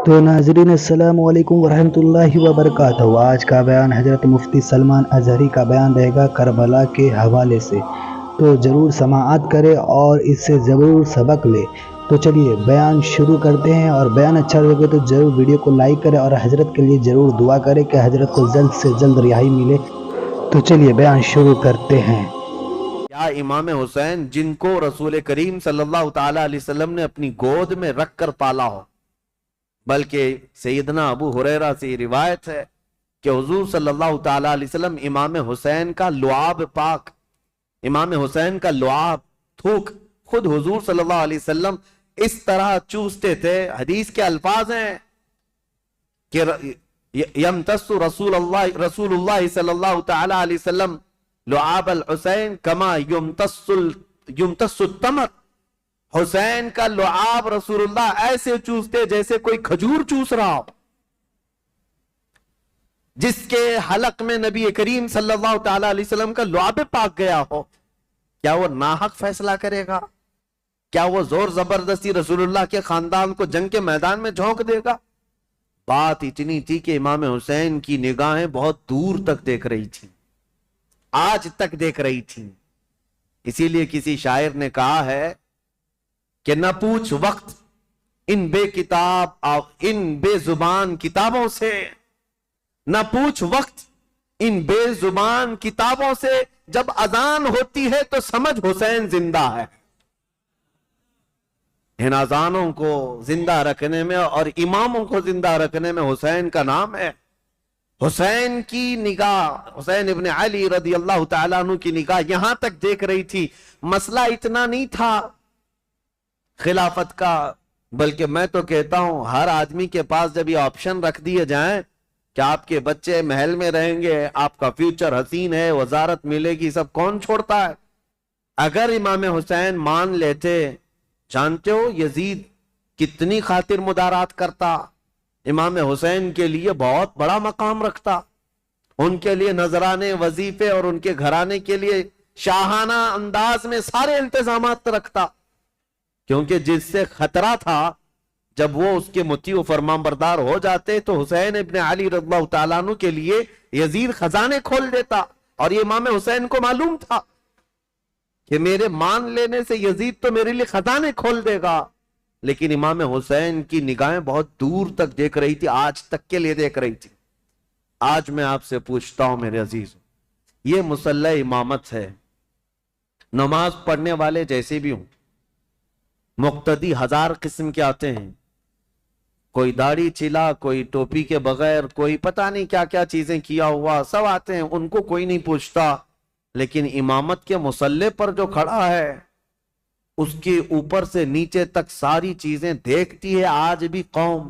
تو ناظرین السلام علیکم ورحمۃ اللہ وبرکاتہ۔ آج کا بیان حضرت مفتی سلمان اظہری کا بیان رہے گا کربلا کے حوالے سے، تو ضرور سماعت کرے اور اس سے ضرور سبق لے۔ تو چلیے بیان شروع کرتے ہیں، اور بیان اچھا لگے تو ضرور ویڈیو کو لائک کرے اور حضرت کے لیے ضرور دعا کرے کہ حضرت کو جلد سے جلد رہائی ملے۔ تو چلیے بیان شروع کرتے ہیں۔ یا امام حسین جن کو رسول کریم صلی اللہ تعالی علیہ وسلم نے اپنی گود میں رکھ کر پالا ہو، بلکہ سیدنا ابو ہریرہ سے یہ روایت ہے کہ حضور صلی اللہ تعالی علیہ وسلم امام حسین کا لعاب پاک، امام حسین کا لعاب تھوک خود حضور صلی اللہ علیہ وسلم اس طرح چوستے تھے۔ حدیث کے الفاظ ہیں کہ یمتص رسول اللہ صلی اللہ تعالی علیہ وسلم لعاب الحسین کما یمتص التمر، حسین کا لعاب رسول اللہ ایسے چوستے جیسے کوئی کھجور چوس رہا ہو۔ جس کے حلق میں نبی کریم صلی اللہ تعالی علیہ وسلم کا لعاب پاک گیا ہو، کیا وہ ناحق فیصلہ کرے گا؟ کیا وہ زور زبردستی رسول اللہ کے خاندان کو جنگ کے میدان میں جھونک دے گا؟ بات اتنی تھی کہ امام حسین کی نگاہیں بہت دور تک دیکھ رہی تھی، آج تک دیکھ رہی تھی۔ اسی لیے کسی شاعر نے کہا ہے کہ نہ پوچھ وقت ان بے کتاب ان بے زبان کتابوں سے، نہ پوچھ وقت ان بے زبان کتابوں سے، جب اذان ہوتی ہے تو سمجھ حسین زندہ ہے۔ ان اذانوں کو زندہ رکھنے میں اور اماموں کو زندہ رکھنے میں حسین کا نام ہے۔ حسین کی نگاہ، حسین ابن علی رضی اللہ تعالیٰ عنہ کی نگاہ یہاں تک دیکھ رہی تھی۔ مسئلہ اتنا نہیں تھا خلافت کا، بلکہ میں تو کہتا ہوں ہر آدمی کے پاس جب یہ آپشن رکھ دیے جائیں کہ آپ کے بچے محل میں رہیں گے، آپ کا فیوچر حسین ہے، وزارت ملے گی، سب کون چھوڑتا ہے؟ اگر امام حسین مان لیتے، جانتے ہو یزید کتنی خاطر مدارات کرتا، امام حسین کے لیے بہت بڑا مقام رکھتا، ان کے لیے نذرانے، وظیفے اور ان کے گھرانے کے لیے شاہانہ انداز میں سارے انتظامات رکھتا، کیونکہ جس سے خطرہ تھا جب وہ اس کے مطیع و فرمان بردار ہو جاتے تو حسین ابن علی رضی اللہ تعالیٰ عنہ کے لیے یزید خزانے کھول دیتا، اور یہ امام حسین کو معلوم تھا کہ میرے مان لینے سے یزید تو میرے لیے خزانے کھول دے گا۔ لیکن امام حسین کی نگاہیں بہت دور تک دیکھ رہی تھی، آج تک کے لیے دیکھ رہی تھی۔ آج میں آپ سے پوچھتا ہوں میرے عزیز، یہ مصلی امامت ہے، نماز پڑھنے والے جیسے بھی ہوں، مقتدی ہزار قسم کے آتے ہیں، کوئی داڑھی چھلا، کوئی ٹوپی کے بغیر، کوئی پتہ نہیں کیا کیا چیزیں کیا ہوا، سب آتے ہیں، ان کو کوئی نہیں پوچھتا۔ لیکن امامت کے مصلی پر جو کھڑا ہے اس کے اوپر سے نیچے تک ساری چیزیں دیکھتی ہے آج بھی قوم۔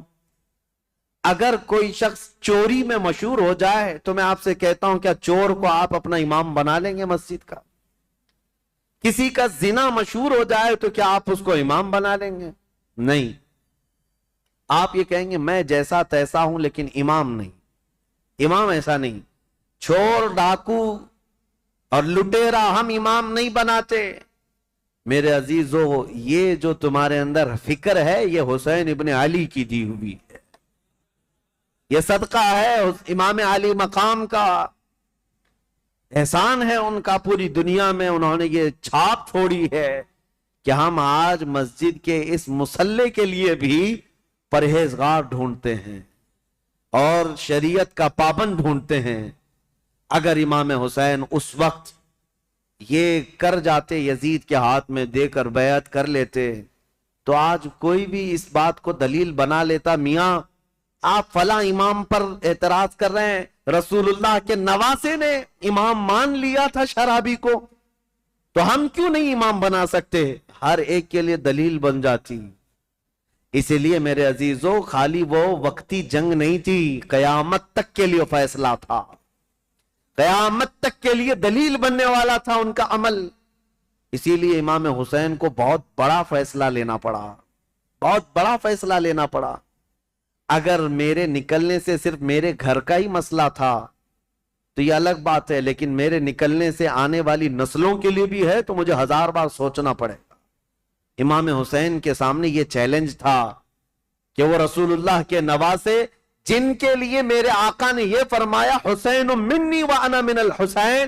اگر کوئی شخص چوری میں مشہور ہو جائے تو میں آپ سے کہتا ہوں کیا چور کو آپ اپنا امام بنا لیں گے مسجد کا؟ کسی کا زنا مشہور ہو جائے تو کیا آپ اس کو امام بنا لیں گے؟ نہیں، آپ یہ کہیں گے میں جیسا تیسا ہوں لیکن امام نہیں۔ امام ایسا نہیں، چور، ڈاکو اور لٹیرا ہم امام نہیں بناتے۔ میرے عزیزو، یہ جو تمہارے اندر فکر ہے یہ حسین ابن علی کی دی ہوئی ہے، یہ صدقہ ہے امام علی مقام کا، احسان ہے ان کا پوری دنیا میں، انہوں نے یہ چھاپ چھوڑی ہے کہ ہم آج مسجد کے اس مصلی کے لیے بھی پرہیزگار ڈھونڈتے ہیں اور شریعت کا پابند ڈھونڈتے ہیں۔ اگر امام حسین اس وقت یہ کر جاتے، یزید کے ہاتھ میں دے کر بیعت کر لیتے، تو آج کوئی بھی اس بات کو دلیل بنا لیتا، میاں آپ فلاں امام پر اعتراض کر رہے ہیں، رسول اللہ کے نواسے نے امام مان لیا تھا شرابی کو، تو ہم کیوں نہیں امام بنا سکتے؟ ہر ایک کے لیے دلیل بن جاتی۔ اسی لیے میرے عزیزو، خالی وہ وقتی جنگ نہیں تھی، قیامت تک کے لیے فیصلہ تھا، قیامت تک کے لیے دلیل بننے والا تھا ان کا عمل۔ اسی لیے امام حسین کو بہت بڑا فیصلہ لینا پڑا، بہت بڑا فیصلہ لینا پڑا۔ اگر میرے نکلنے سے صرف میرے گھر کا ہی مسئلہ تھا تو یہ الگ بات ہے، لیکن میرے نکلنے سے آنے والی نسلوں کے لیے بھی ہے تو مجھے 1000 بار سوچنا پڑے گا۔ امام حسین کے سامنے یہ چیلنج تھا کہ وہ رسول اللہ کے نواسے جن کے لیے میرے آقا نے یہ فرمایا حسین منی وانا من الحسین،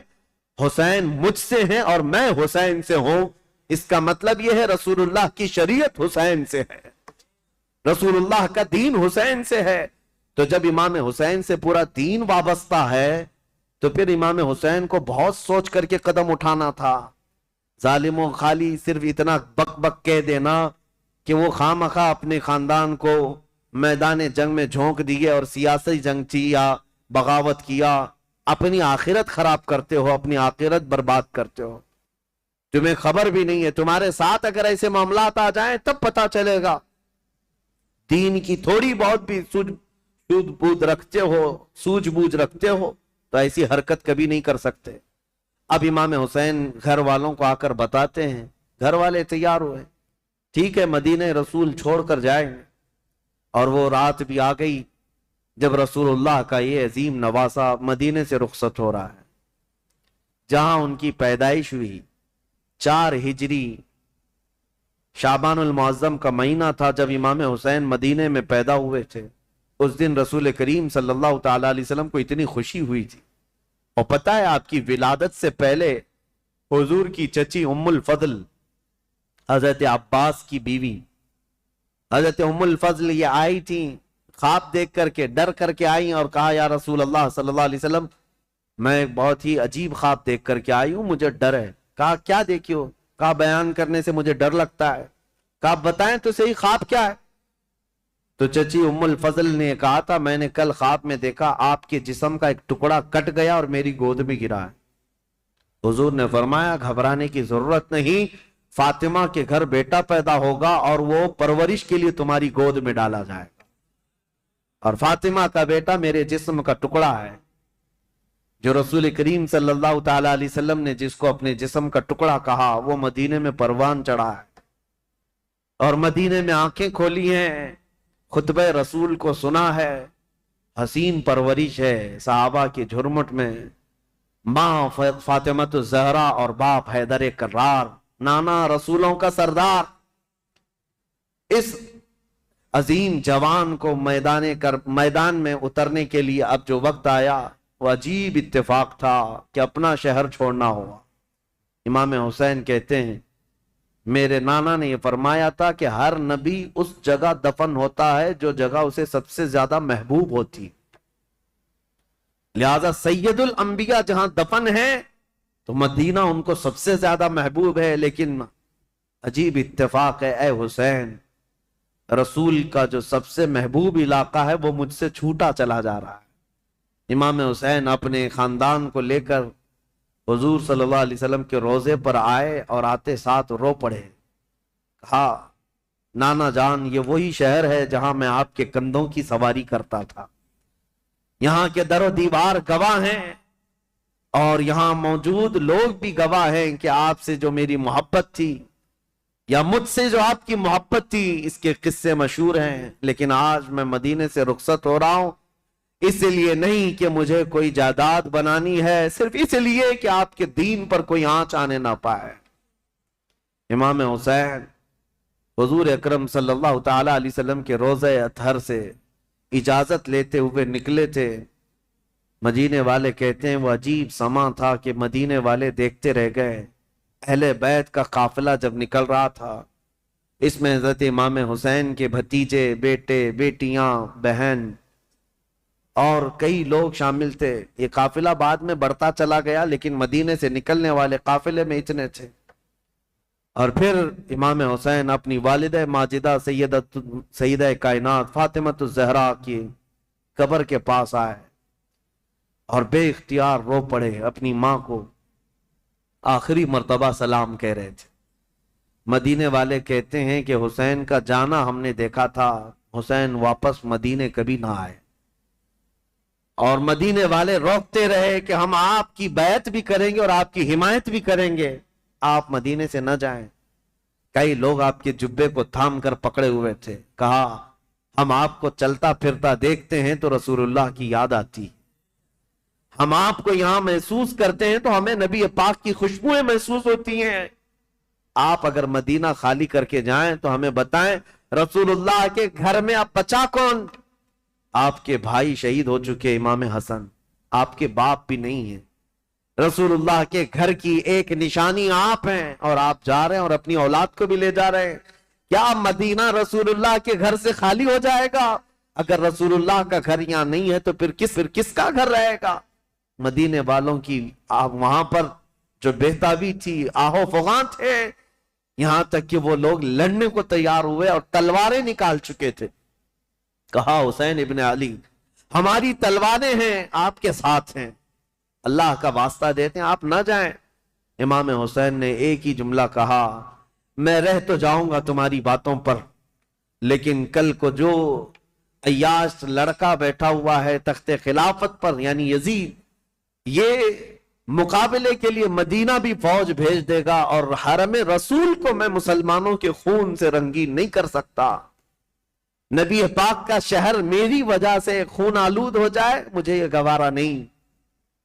حسین مجھ سے ہیں اور میں حسین سے ہوں، اس کا مطلب یہ ہے رسول اللہ کی شریعت حسین سے ہے، رسول اللہ کا دین حسین سے ہے۔ تو جب امام حسین سے پورا دین وابستہ ہے تو پھر امام حسین کو بہت سوچ کر کے قدم اٹھانا تھا۔ ظالموں خالی صرف اتنا بک بک کہہ دینا کہ وہ خواہ اپنے خاندان کو میدان جنگ میں جھونک دیے اور سیاسی جنگ تھی یا بغاوت کیا، اپنی آخرت خراب کرتے ہو، اپنی آخرت برباد کرتے ہو، تمہیں خبر بھی نہیں ہے۔ تمہارے ساتھ اگر ایسے معاملات آ جائیں تب پتا چلے گا، دین کی تھوڑی بہت بھی سوجھ بوجھ رکھتے ہو تو ایسی حرکت کبھی نہیں کر سکتے۔ اب امام حسین گھر والوں کو آ کر بتاتے ہیں، گھر والے تیار ہوئے، ٹھیک ہے مدینہ رسول چھوڑ کر جائیں گے۔ اور وہ رات بھی آ گئی جب رسول اللہ کا یہ عظیم نواسہ مدینے سے رخصت ہو رہا ہے، جہاں ان کی پیدائش ہوئی 4 ہجری شعبان المعظم کا مہینہ تھا جب امام حسین مدینے میں پیدا ہوئے تھے۔ اس دن رسول کریم صلی اللہ تعالی علیہ وسلم کو اتنی خوشی ہوئی تھی، اور پتہ ہے آپ کی ولادت سے پہلے حضور کی چچی ام الفضل حضرت عباس کی بیوی حضرت ام الفضل یہ آئی تھی، خواب دیکھ کر کے ڈر کر کے آئی اور کہا یا رسول اللہ صلی اللہ علیہ وسلم میں ایک بہت ہی عجیب خواب دیکھ کر کے آئی ہوں، مجھے ڈر ہے۔ کہا کیا دیکھی ہو؟ کہا بیان کرنے سے مجھے ڈر لگتا ہے۔ کہا بتائیں تو صحیح خواب کیا ہے؟ تو چچی ام الفضل نے کہا تھا میں نے کل خواب میں دیکھا آپ کے جسم کا ایک ٹکڑا کٹ گیا اور میری گود میں گرا ہے۔ حضور نے فرمایا گھبرانے کی ضرورت نہیں، فاطمہ کے گھر بیٹا پیدا ہوگا اور وہ پرورش کے لیے تمہاری گود میں ڈالا جائے گا، اور فاطمہ کا بیٹا میرے جسم کا ٹکڑا ہے۔ جو رسول کریم صلی اللہ تعالی علیہ وسلم نے جس کو اپنے جسم کا ٹکڑا کہا وہ مدینے میں پروان چڑھا ہے اور مدینے میں آنکھیں کھولی ہیں، خطبہ رسول کو سنا ہے، حسین پرورش ہے صحابہ کی جھرمٹ میں، ماں فاطمہ الزہرا اور باپ حیدر کرار، نانا رسولوں کا سردار۔ اس عظیم جوان کو میدان میں اترنے کے لیے اب جو وقت آیا وہ عجیب اتفاق تھا کہ اپنا شہر چھوڑنا ہوا۔ امام حسین کہتے ہیں میرے نانا نے یہ فرمایا تھا کہ ہر نبی اس جگہ دفن ہوتا ہے جو جگہ اسے سب سے زیادہ محبوب ہوتی، لہذا سید الانبیاء جہاں دفن ہے تو مدینہ ان کو سب سے زیادہ محبوب ہے۔ لیکن عجیب اتفاق ہے اے حسین، رسول کا جو سب سے محبوب علاقہ ہے وہ مجھ سے چھوٹا چلا جا رہا ہے۔ امام حسین اپنے خاندان کو لے کر حضور صلی اللہ علیہ وسلم کے روضے پر آئے اور آتے ساتھ رو پڑے، کہا نانا جان یہ وہی شہر ہے جہاں میں آپ کے کندھوں کی سواری کرتا تھا، یہاں کے در و دیوار گواہ ہیں اور یہاں موجود لوگ بھی گواہ ہیں کہ آپ سے جو میری محبت تھی یا مجھ سے جو آپ کی محبت تھی اس کے قصے مشہور ہیں۔ لیکن آج میں مدینے سے رخصت ہو رہا ہوں، اس لیے نہیں کہ مجھے کوئی جائیداد بنانی ہے، صرف اس لیے کہ آپ کے دین پر کوئی آنچ آنے نہ پائے۔ امام حسین حضور اکرم صلی اللہ تعالی علیہ وسلم کے روضہ اطہر سے اجازت لیتے ہوئے نکلے تھے۔ مدینے والے کہتے ہیں وہ عجیب سما تھا کہ مدینے والے دیکھتے رہ گئے۔ اہل بیت کا قافلہ جب نکل رہا تھا، اس میں حضرت امام حسین کے بھتیجے، بیٹے، بیٹیاں، بہن اور کئی لوگ شامل تھے۔ یہ قافلہ بعد میں بڑھتا چلا گیا لیکن مدینے سے نکلنے والے قافلے میں اتنے تھے۔ اور پھر امام حسین اپنی والدہ ماجدہ سیدہ کائنات فاطمہ الزہرا کی قبر کے پاس آئے اور بے اختیار رو پڑے، اپنی ماں کو آخری مرتبہ سلام کہہ رہے تھے۔ مدینے والے کہتے ہیں کہ حسین کا جانا ہم نے دیکھا تھا، حسین واپس مدینے کبھی نہ آئے، اور مدینے والے روکتے رہے کہ ہم آپ کی بیعت بھی کریں گے اور آپ کی حمایت بھی کریں گے، آپ مدینے سے نہ جائیں۔ کئی لوگ آپ کے جبے کو تھام کر پکڑے ہوئے تھے، کہا ہم آپ کو چلتا پھرتا دیکھتے ہیں تو رسول اللہ کی یاد آتی، ہم آپ کو یہاں محسوس کرتے ہیں تو ہمیں نبی پاک کی خوشبوئیں محسوس ہوتی ہیں۔ آپ اگر مدینہ خالی کر کے جائیں تو ہمیں بتائیں رسول اللہ کے گھر میں اب بچا کون؟ آپ کے بھائی شہید ہو چکے امام حسن، آپ کے باپ بھی نہیں ہیں، رسول اللہ کے گھر کی ایک نشانی آپ ہیں، اور آپ جا رہے ہیں اور اپنی اولاد کو بھی لے جا رہے ہیں۔ کیا مدینہ رسول اللہ کے گھر سے خالی ہو جائے گا؟ اگر رسول اللہ کا گھر یہاں نہیں ہے تو پھر کس کا گھر رہے گا؟ مدینے والوں کی وہاں پر جو بہتابی تھی، آہو فغاں تھے، یہاں تک کہ وہ لوگ لڑنے کو تیار ہوئے اور تلواریں نکال چکے تھے۔ کہا حسین ابن علی ہماری تلواریں ہیں، آپ کے ساتھ ہیں، اللہ کا واسطہ دیتے ہیں آپ نہ جائیں۔ امام حسین نے ایک ہی جملہ کہا، میں رہ تو جاؤں گا تمہاری باتوں پر، لیکن کل کو جو عیاش لڑکا بیٹھا ہوا ہے تخت خلافت پر یعنی یزید، یہ مقابلے کے لیے مدینہ بھی فوج بھیج دے گا اور حرم رسول کو میں مسلمانوں کے خون سے رنگین نہیں کر سکتا۔ نبی پاک کا شہر میری وجہ سے خون آلود ہو جائے، مجھے یہ گوارا نہیں۔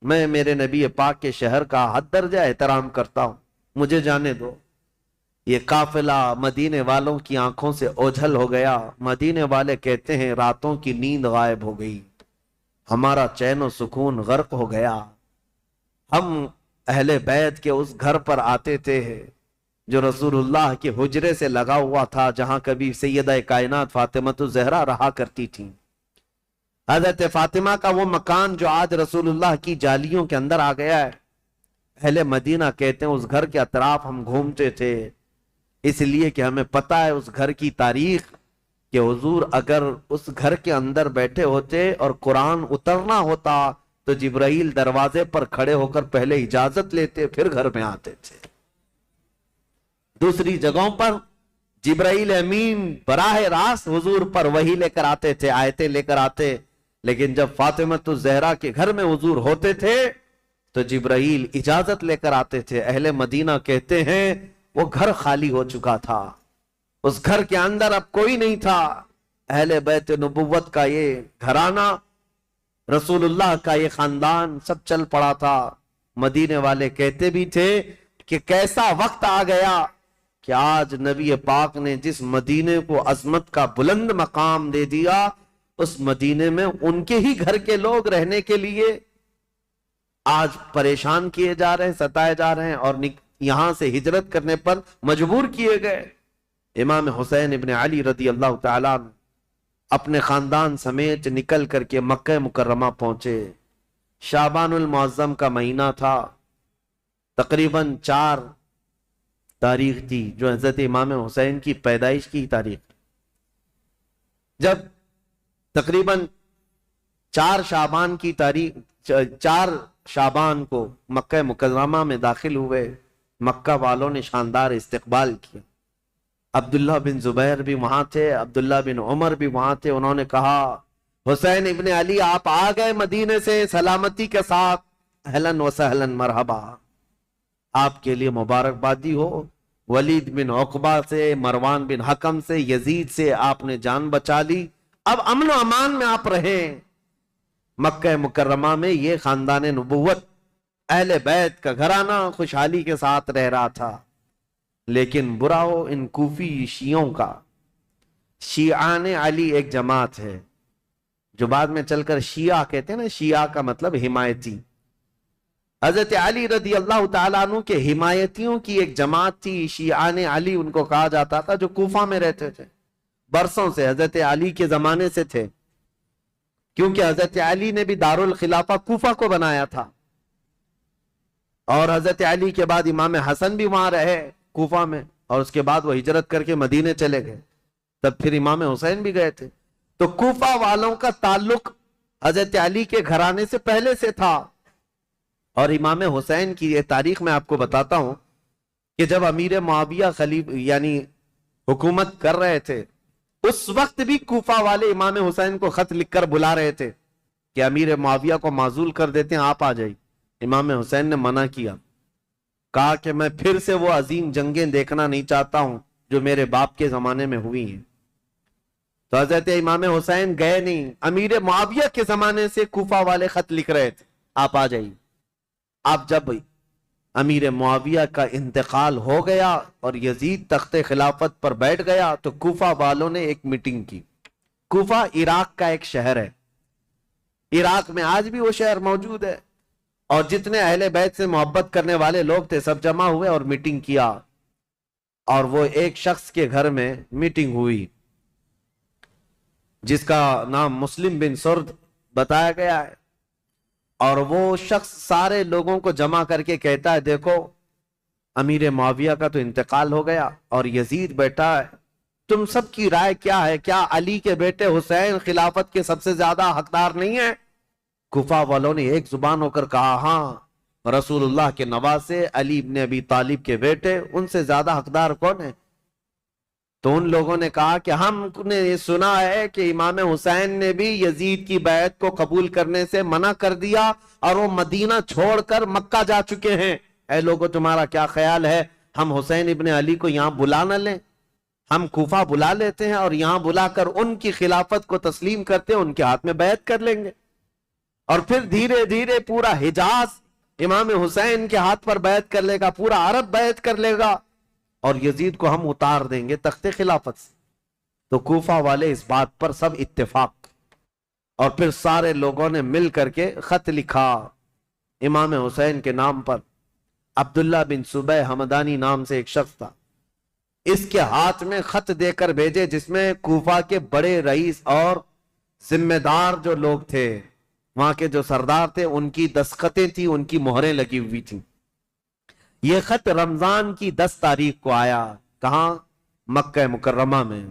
میں میرے نبی پاک کے شہر کا حد درجہ احترام کرتا ہوں، مجھے جانے دو۔ یہ قافلہ مدینے والوں کی آنکھوں سے اوجھل ہو گیا۔ مدینے والے کہتے ہیں راتوں کی نیند غائب ہو گئی، ہمارا چین و سکون غرق ہو گیا۔ ہم اہل بیت کے اس گھر پر آتے تھے جو رسول اللہ کے حجرے سے لگا ہوا تھا، جہاں کبھی سیدہ کائنات فاطمہ الزہرا رہا کرتی تھی۔ حضرت فاطمہ کا وہ مکان جو آج رسول اللہ کی جالیوں کے اندر آ گیا ہے، اہل مدینہ کہتے ہیں اس گھر کے اطراف ہم گھومتے تھے، اس لیے کہ ہمیں پتہ ہے اس گھر کی تاریخ کہ حضور اگر اس گھر کے اندر بیٹھے ہوتے اور قرآن اترنا ہوتا تو جبرائیل دروازے پر کھڑے ہو کر پہلے اجازت لیتے پھر گھر میں آتے تھے۔ دوسری جگہوں پر جبرائیل امین براہ راست حضور پر وحی لے کر آتے تھے، آیتیں لے کر آتے، لیکن جب فاطمہ الزہرا کے گھر میں حضور ہوتے تھے تو جبرائیل اجازت لے کر آتے تھے۔ اہل مدینہ کہتے ہیں وہ گھر خالی ہو چکا تھا، اس گھر کے اندر اب کوئی نہیں تھا۔ اہل بیت نبوت کا یہ گھرانہ، رسول اللہ کا یہ خاندان سب چل پڑا تھا۔ مدینے والے کہتے بھی تھے کہ کیسا وقت آ گیا کہ آج نبی پاک نے جس مدینے کو عظمت کا بلند مقام دے دیا، اس مدینے میں ان کے ہی گھر کے لوگ رہنے کے لیے آج پریشان کیے جا رہے ہیں، ستائے جا رہے ہیں اور یہاں سے ہجرت کرنے پر مجبور کیے گئے۔ امام حسین ابن علی رضی اللہ تعالیٰ اپنے خاندان سمیت نکل کر کے مکہ مکرمہ پہنچے۔ شعبان المعظم کا مہینہ تھا، تقریباً 4 تاریخ تھی جو حضرت امام حسین کی پیدائش کی تاریخ۔ جب تقریباً 4 شعبان کی تاریخ 4 شعبان کو مکہ مکرمہ میں داخل ہوئے، مکہ والوں نے شاندار استقبال کیا۔ عبداللہ بن زبیر بھی وہاں تھے، عبداللہ بن عمر بھی وہاں تھے۔ انہوں نے کہا حسین ابن علی آپ آ گئے مدینے سے سلامتی کے ساتھ، اہلاً و سہلاً مرحبا، آپ کے لیے مبارکبادی ہو۔ ولید بن عقبہ سے، مروان بن حکم سے، یزید سے آپ نے جان بچا لی، اب امن و امان میں آپ رہیں۔ مکہ مکرمہ میں یہ خاندان نبوت اہل بیت کا گھرانہ خوشحالی کے ساتھ رہ رہا تھا، لیکن برا ہو ان کوفی شیعوں کا۔ شیعان علی ایک جماعت ہے جو بعد میں چل کر شیعہ کہتے ہیں نا، شیعہ کا مطلب حمایتی۔ حضرت علی رضی اللہ تعالیٰ عنہ کے حمایتیوں کی ایک جماعت تھی، شیعان علی ان کو کہا جاتا تھا، جو کوفہ میں رہتے تھے، برسوں سے حضرت علی کے زمانے سے تھے، کیونکہ حضرت علی نے بھی دارالخلافہ کوفہ کو بنایا تھا، اور حضرت علی کے بعد امام حسن بھی وہاں رہے کوفہ میں، اور اس کے بعد وہ ہجرت کر کے مدینے چلے گئے، تب پھر امام حسین بھی گئے تھے۔ تو کوفہ والوں کا تعلق حضرت علی کے گھرانے سے پہلے سے تھا۔ اور امام حسین کی یہ تاریخ میں آپ کو بتاتا ہوں کہ جب امیر معاویہ یعنی حکومت کر رہے تھے، اس وقت بھی کوفہ والے امام حسین کو خط لکھ کر بلا رہے تھے کہ امیر معاویہ کو معزول کر دیتے ہیں، آپ آ جائیے۔ امام حسین نے منع کیا، کہا کہ میں پھر سے وہ عظیم جنگیں دیکھنا نہیں چاہتا ہوں جو میرے باپ کے زمانے میں ہوئی ہیں۔ تو حضرت امام حسین گئے نہیں، امیر معاویہ کے زمانے سے کوفہ والے خط لکھ رہے تھے، آپ آ جائیے۔ آپ جب امیر معاویہ کا انتقال ہو گیا اور یزید تخت خلافت پر بیٹھ گیا تو کوفہ والوں نے ایک میٹنگ کی. کوفہ عراق کا ایک شہر ہے. عراق میں آج بھی وہ شہر موجود ہے. اور جتنے اہل بیت سے محبت کرنے والے لوگ تھے سب جمع ہوئے اور میٹنگ کیا. اور وہ ایک شخص کے گھر میں میٹنگ ہوئی جس کا نام مسلم بن سرد بتایا گیا ہے. اور وہ شخص سارے لوگوں کو جمع کر کے کہتا ہے دیکھو امیر معاویہ کا تو انتقال ہو گیا اور یزید بیٹا ہے, تم سب کی رائے کیا ہے؟ کیا علی کے بیٹے حسین خلافت کے سب سے زیادہ حقدار نہیں ہیں؟ کوفہ والوں نے ایک زبان ہو کر کہا ہاں رسول اللہ کے نواسے علی ابن ابی طالب کے بیٹے, ان سے زیادہ حقدار کون ہے؟ تو ان لوگوں نے کہا کہ ہم نے یہ سنا ہے کہ امام حسین نے بھی یزید کی بیعت کو قبول کرنے سے منع کر دیا اور وہ مدینہ چھوڑ کر مکہ جا چکے ہیں. اے لوگوں تمہارا کیا خیال ہے ہم حسین ابن علی کو یہاں بلا نہ لیں؟ ہم کوفہ بلا لیتے ہیں اور یہاں بلا کر ان کی خلافت کو تسلیم کرتے ہیں, ان کے ہاتھ میں بیعت کر لیں گے اور پھر دھیرے دھیرے پورا حجاز امام حسین کے ہاتھ پر بیعت کر لے گا, پورا عرب بیعت کر لے گا اور یزید کو ہم اتار دیں گے تخت خلافت سے. تو کوفہ والے اس بات پر سب اتفاق, اور پھر سارے لوگوں نے مل کر کے خط لکھا امام حسین کے نام پر. عبداللہ بن صبح حمدانی نام سے ایک شخص تھا, اس کے ہاتھ میں خط دے کر بھیجے جس میں کوفہ کے بڑے رئیس اور ذمہ دار جو لوگ تھے, وہاں کے جو سردار تھے, ان کی دستخطیں تھیں, ان کی مہریں لگی ہوئی تھیں. یہ خط رمضان کی 10 تاریخ کو آیا. کہاں؟ مکہ مکرمہ میں.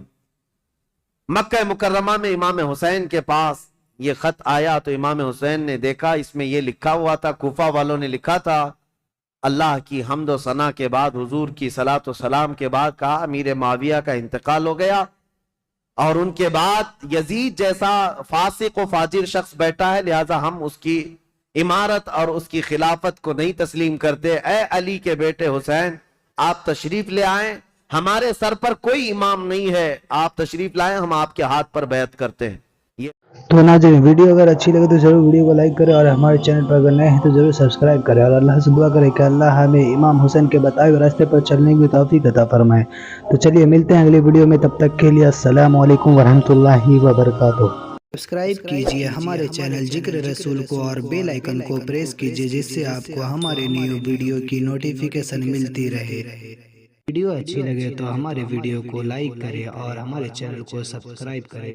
مکہ مکرمہ میں امام حسین کے پاس یہ خط آیا تو امام حسین نے دیکھا اس میں یہ لکھا ہوا تھا, کوفہ والوں نے لکھا تھا اللہ کی حمد و ثنا کے بعد, حضور کی صلاۃ و سلام کے بعد کہا امیر معاویہ کا انتقال ہو گیا اور ان کے بعد یزید جیسا فاسق و فاجر شخص بیٹھا ہے, لہذا ہم اس کی امارت اور اس کی خلافت کو نہیں تسلیم کرتے. اے علی کے بیٹے حسین آپ تشریف لے آئیں, ہمارے سر پر کوئی امام نہیں ہے, آپ تشریف لائیں, ہم آپ کے ہاتھ پر بیعت کرتے ہیں. تو ناظرین ویڈیو اگر اچھی لگے تو ضرور ویڈیو کو لائک کریں اور ہمارے چینل پر اگر نئے ہیں تو ضرور سبسکرائب کریں اور اللہ سے دعا کریں کہ اللہ ہمیں امام حسین کے بتائے ہوئے راستے پر چلنے کی توفیق عطا فرمائے. تو چلیے ملتے ہیں اگلی ویڈیو میں, تب تک کے لیے السلام علیکم ورحمۃ اللہ وبرکاتہ. سبسکرائب کیجئے ہمارے چینل ذکر رسول کو اور بیل آئیکن کو پریس کیجئے جس سے آپ کو ہمارے نیو ویڈیو کی نوٹیفیکیشن ملتی رہے. ویڈیو اچھی لگے تو ہمارے ویڈیو کو لائک کریں اور ہمارے چینل کو سبسکرائب کریں.